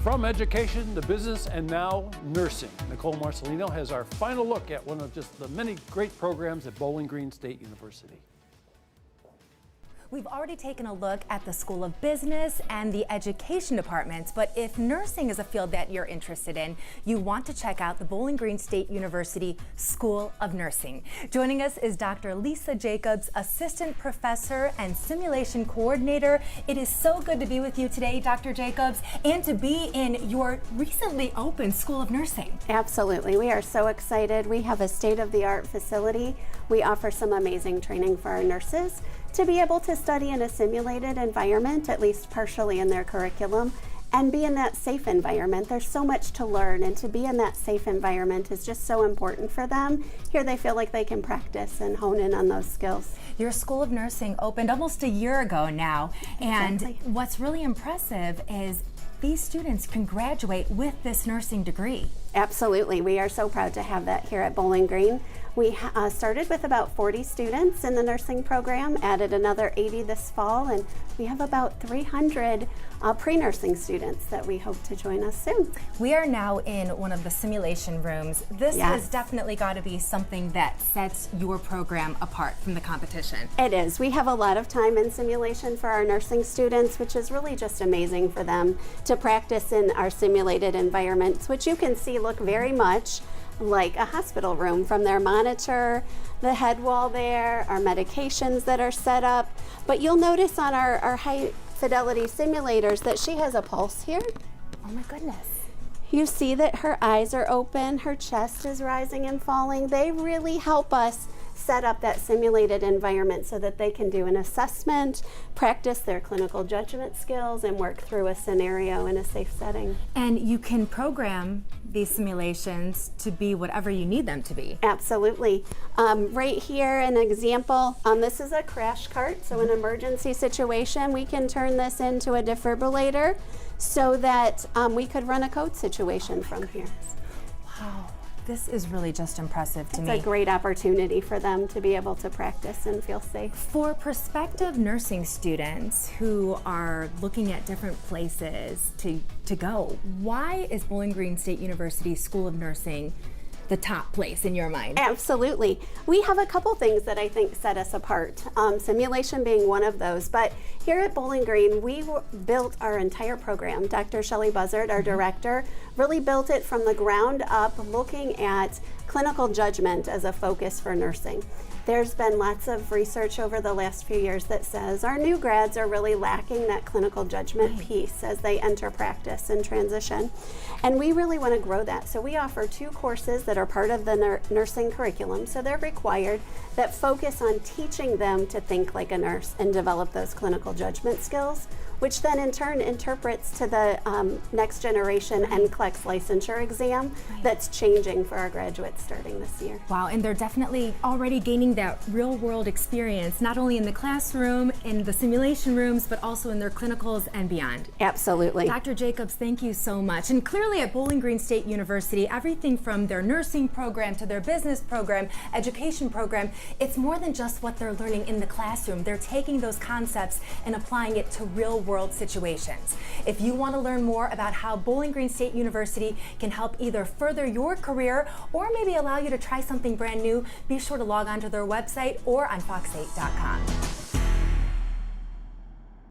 From education to business and now nursing, Nicole Marcelino has our final look at one of just the many great programs at Bowling Green State University. We've already taken a look at the School of Business and the education departments, but if nursing is a field that you're interested in, you want to check out the Bowling Green State University School of Nursing. Joining us is Dr. Lisa Jacobs, Assistant Professor and Simulation Coordinator. It is so good to be with you today, Dr. Jacobs, and to be in your recently opened School of Nursing. Absolutely. We are so excited. We have a state-of-the-art facility. We offer some amazing training for our nurses to be able to study in a simulated environment, at least partially in their curriculum, and be in that safe environment. There's so much to learn, and to be in that safe environment is just so important for them. Here they feel like they can practice and hone in on those skills. Your School of Nursing opened almost a year ago now, and Exactly. What's really impressive is these students can graduate with this nursing degree. Absolutely. We are so proud to have that here at Bowling Green. We started with about 40 students in the nursing program, added another 80 this fall, and we have about 300 pre-nursing students that we hope to join us soon. We are now in one of the simulation rooms. This Yes. has definitely got to be something that sets your program apart from the competition. It is. We have a lot of time in simulation for our nursing students, which is really just amazing for them to practice in our simulated environments, which you can see look very much like a hospital room from their monitor, the head wall there, our medications that are set up. But you'll notice on our high fidelity simulators that she has a pulse here. Oh my goodness. You see that her eyes are open, her chest is rising and falling. They really help us set up that simulated environment so that they can do an assessment, practice their clinical judgment skills, and work through a scenario in a safe setting. And you can program these simulations to be whatever you need them to be. Absolutely. Right here, an example. This is a crash cart, so an emergency situation. We can turn this into a defibrillator so that we could run a code situation from here. Wow. This is really just impressive to me. It's a great opportunity for them to be able to practice and feel safe. For prospective nursing students who are looking at different places to go, why is Bowling Green State University School of Nursing the top place in your mind? Absolutely. We have a couple things that I think set us apart, simulation being one of those. But here at Bowling Green, we built our entire program. Dr. Shelley Buzzard, our director, really built it from the ground up, looking at clinical judgment as a focus for nursing. There's been lots of research over the last few years that says our new grads are really lacking that clinical judgment piece as they enter practice and transition. And we really want to grow that. So we offer 2 courses that are part of the nursing curriculum, so they're required, that focus on teaching them to think like a nurse and develop those clinical judgment skills, which then in turn interprets to the next generation NCLEX licensure exam that's changing for our graduates starting this year. Wow, and they're definitely already gaining that real world experience, not only in the classroom, in the simulation rooms, but also in their clinicals and beyond. Absolutely. Dr. Jacobs, thank you so much. And clearly at Bowling Green State University, everything from their nursing program to their business program, education program, it's more than just what they're learning in the classroom. They're taking those concepts and applying it to real world situations. If you want to learn more about how Bowling Green State University can help either further your career or maybe allow you to try something brand new, be sure to log on to their website or on fox8.com.